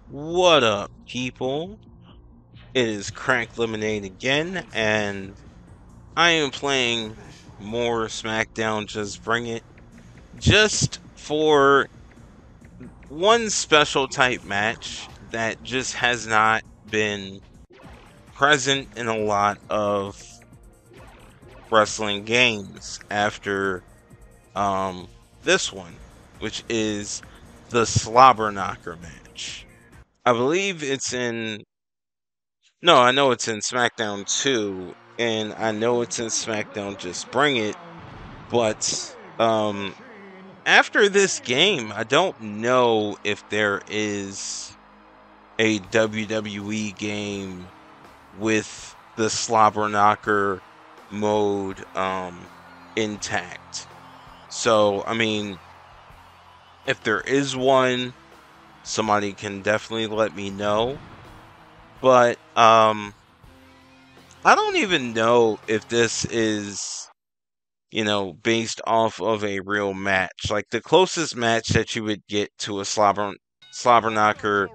What up, people? It is Crack Lemonade again, and I am playing more Smackdown Just Bring It, just for one special type match that just has not been present in a lot of wrestling games after this one, which is the Slobber Knocker Match. I believe it's in No, I know it's in SmackDown 2, and I know it's in SmackDown Just Bring It, but after this game, I don't know if there is a WWE game with the Slobber Knocker mode intact. So, I mean, if there is one, somebody can definitely let me know. But I don't even know if this is, based off of a real match. Like the closest match that you would get to a slobber knocker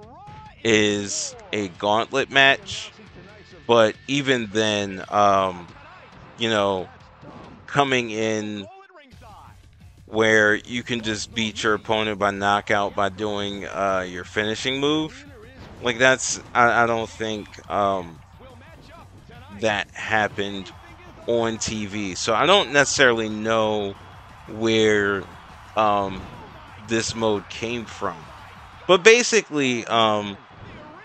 is a gauntlet match. But even then, you know, coming in where you can just beat your opponent by knockout by doing your finishing move, like I don't think that happened on TV. So I don't necessarily know where this mode came from. But basically,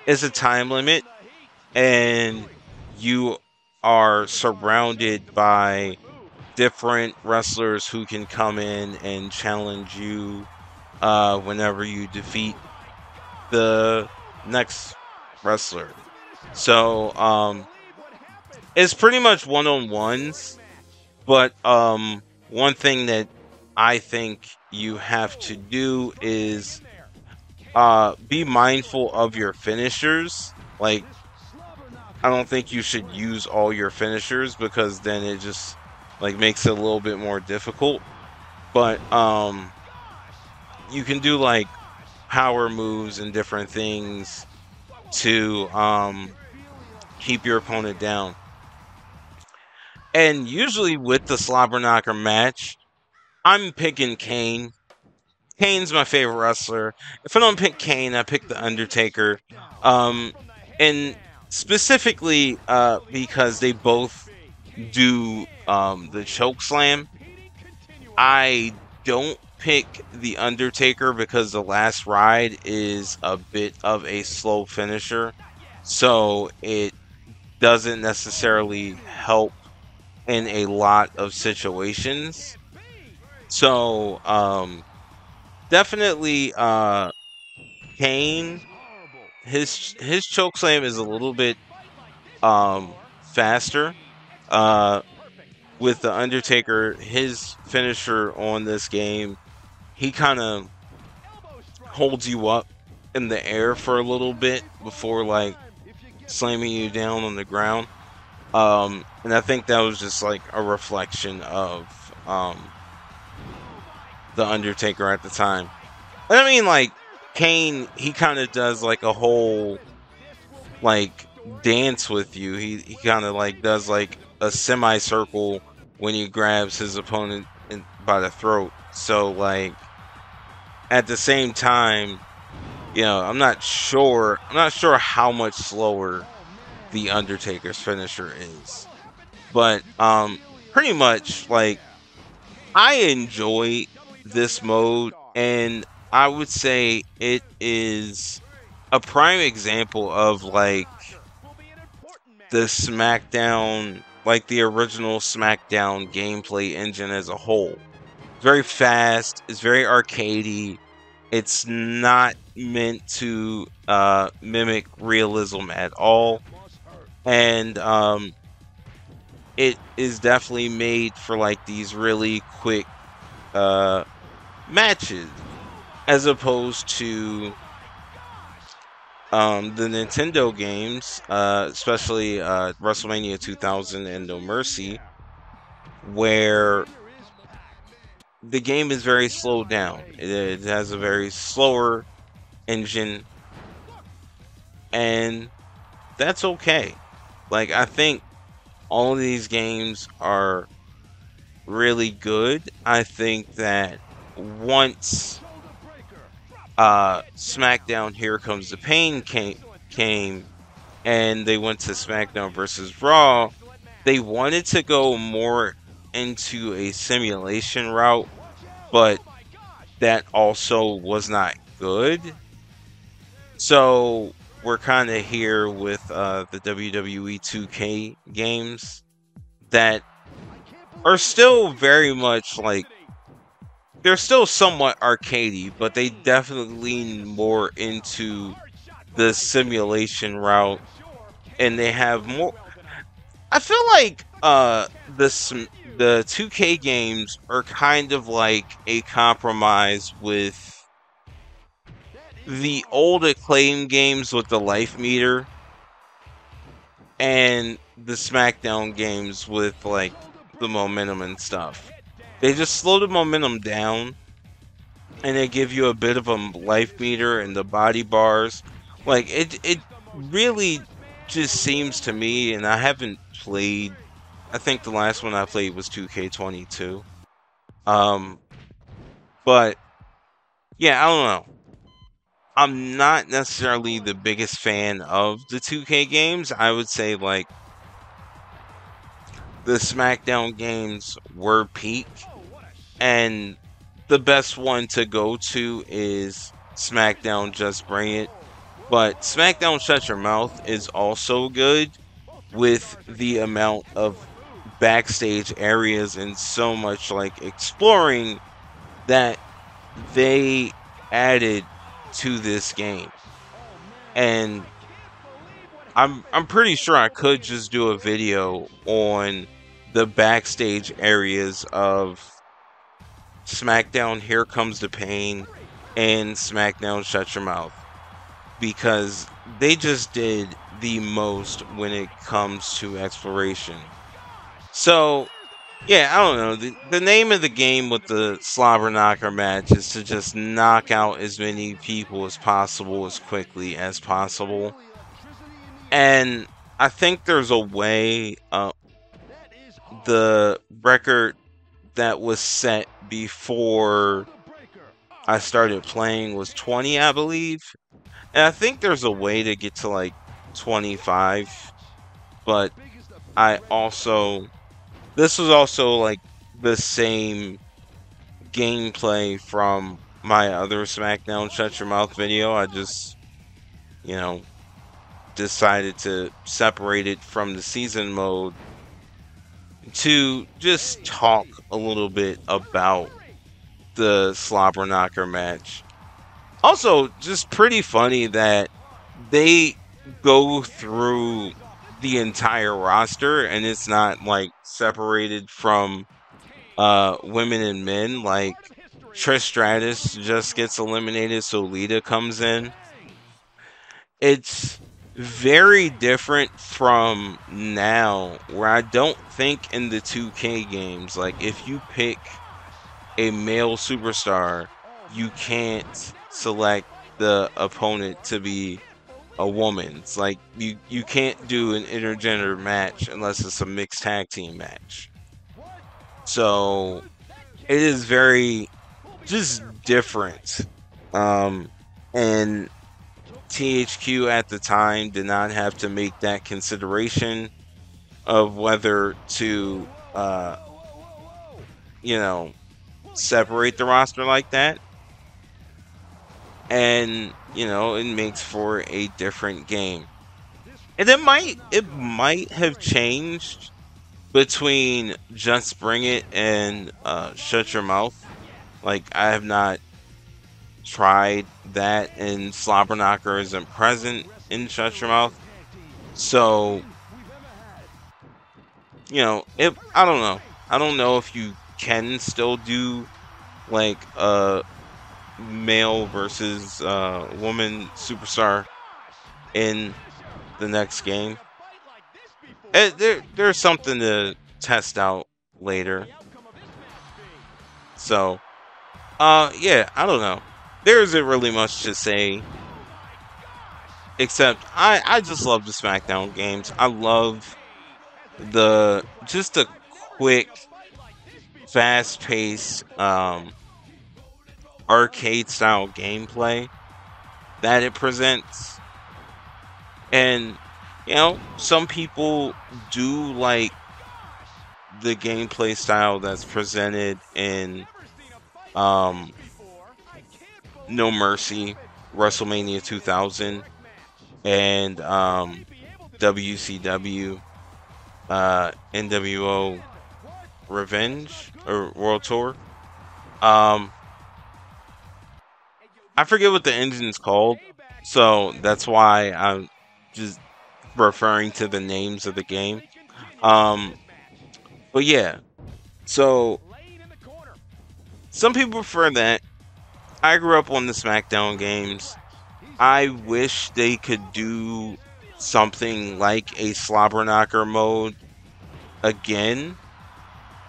it's a time limit, and you are surrounded by different wrestlers who can come in and challenge you whenever you defeat the next wrestler. So it's pretty much one-on-ones. But one thing that I think you have to do is be mindful of your finishers. Like, I don't think you should use all your finishers because then it just like makes it a little bit more difficult. But you can do like power moves and different things to keep your opponent down. And usually with the Slobber Knocker match, I'm picking Kane. Kane's my favorite wrestler. If I don't pick Kane, I pick The Undertaker. Um, and specifically because they both do the choke slam. I don't pick The Undertaker because the last ride is a bit of a slow finisher. So it doesn't necessarily help in a lot of situations. So definitely Kane, his choke slam is a little bit faster. Uh with the Undertaker, his finisher on this game, he kind of holds you up in the air for a little bit before like slamming you down on the ground. And I think that was just like a reflection of the Undertaker at the time. And I mean, like Kane, he kind of does like a whole like dance with you. He kind of like does like a semicircle when he grabs his opponent by the throat. So like at the same time, I'm not sure. I'm not sure how much slower the Undertaker's finisher is, but pretty much like I enjoy this mode, and I would say it is a prime example of like the SmackDown, like the original SmackDown gameplay engine as a whole. It's very fast, it's very arcadey, it's not meant to mimic realism at all. And it is definitely made for like these really quick uh, matches as opposed to the Nintendo games, especially WrestleMania 2000 and No Mercy, where the game is very slowed down. It has a very slower engine, and that's okay. Like, I think all of these games are really good. I think that once SmackDown Here Comes the Pain came and they went to SmackDown versus Raw, they wanted to go more into a simulation route, but that also was not good. So we're kind of here with the WWE 2K games that are still very much like, they're still somewhat arcadey, but they definitely lean more into the simulation route, and they have more. I feel like the 2K games are kind of like a compromise with the old Acclaim games with the life meter and the SmackDown games with like the momentum and stuff. They just slow the momentum down and they give you a bit of a life meter and the body bars. Like it really just seems to me, and I haven't played. I think the last one I played was 2K22. Um, but yeah, I don't know. I'm not necessarily the biggest fan of the 2K games. I would say like the SmackDown games were peak, and the best one to go to is SmackDown Just Bring It. But SmackDown Shut Your Mouth is also good with the amount of backstage areas and so much like exploring that they added to this game. And I'm pretty sure I could just do a video on the backstage areas of SmackDown Here Comes the Pain and SmackDown Shut Your Mouth, because they just did the most when it comes to exploration. So, yeah, I don't know. The name of the game with the Slobber Knocker match is to just knock out as many people as possible as quickly as possible. And I think there's a way, the record that was set before I started playing was 20, I believe. And I think there's a way to get to like 25. But this was also like the same gameplay from my other SmackDown Shut Your Mouth video. I just, you know, decided to separate it from the season mode to just talk a little bit about the Slobber Knocker match. Also, just pretty funny that they go through the entire roster and it's not like separated from women and men. Like Trish Stratus just gets eliminated, so Lita comes in. It's very different from now, where I don't think in the 2K games, like if you pick a male superstar, you can't select the opponent to be a woman. It's like you can't do an intergender match unless it's a mixed tag team match. So it is very just different. And THQ at the time did not have to make that consideration of whether to separate the roster like that. And it makes for a different game. And it might have changed between Just Bring It and Shut Your Mouth. Like, I have not tried that, and Slobber Knocker isn't present in Shut Your Mouth. So, I don't know. I don't know if you can still do like a male versus woman superstar in the next game. There's something to test out later. So, yeah, I don't know. There isn't really much to say Except I just love the SmackDown games. I love the quick, fast-paced arcade style gameplay that it presents. And some people do like the gameplay style that's presented in No Mercy, WrestleMania 2000, and WCW, NWO Revenge or World Tour. Um, I forget what the engine's called, so that's why I'm just referring to the names of the game. Um, but yeah, so some people prefer that. I grew up on the SmackDown games. I wish they could do something like a Slobber Knocker mode again,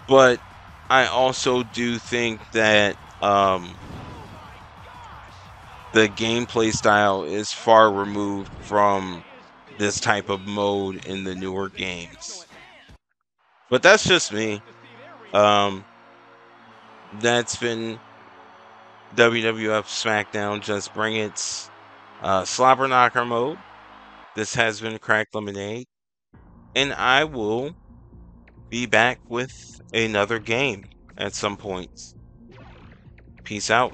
but I also do think that the gameplay style is far removed from this type of mode in the newer games. But that's just me. Um, that's been WWF Smackdown Just Bring It's Slobber Knocker mode. This has been Cracked Lemonade, and I will be back with another game at some point. Peace out.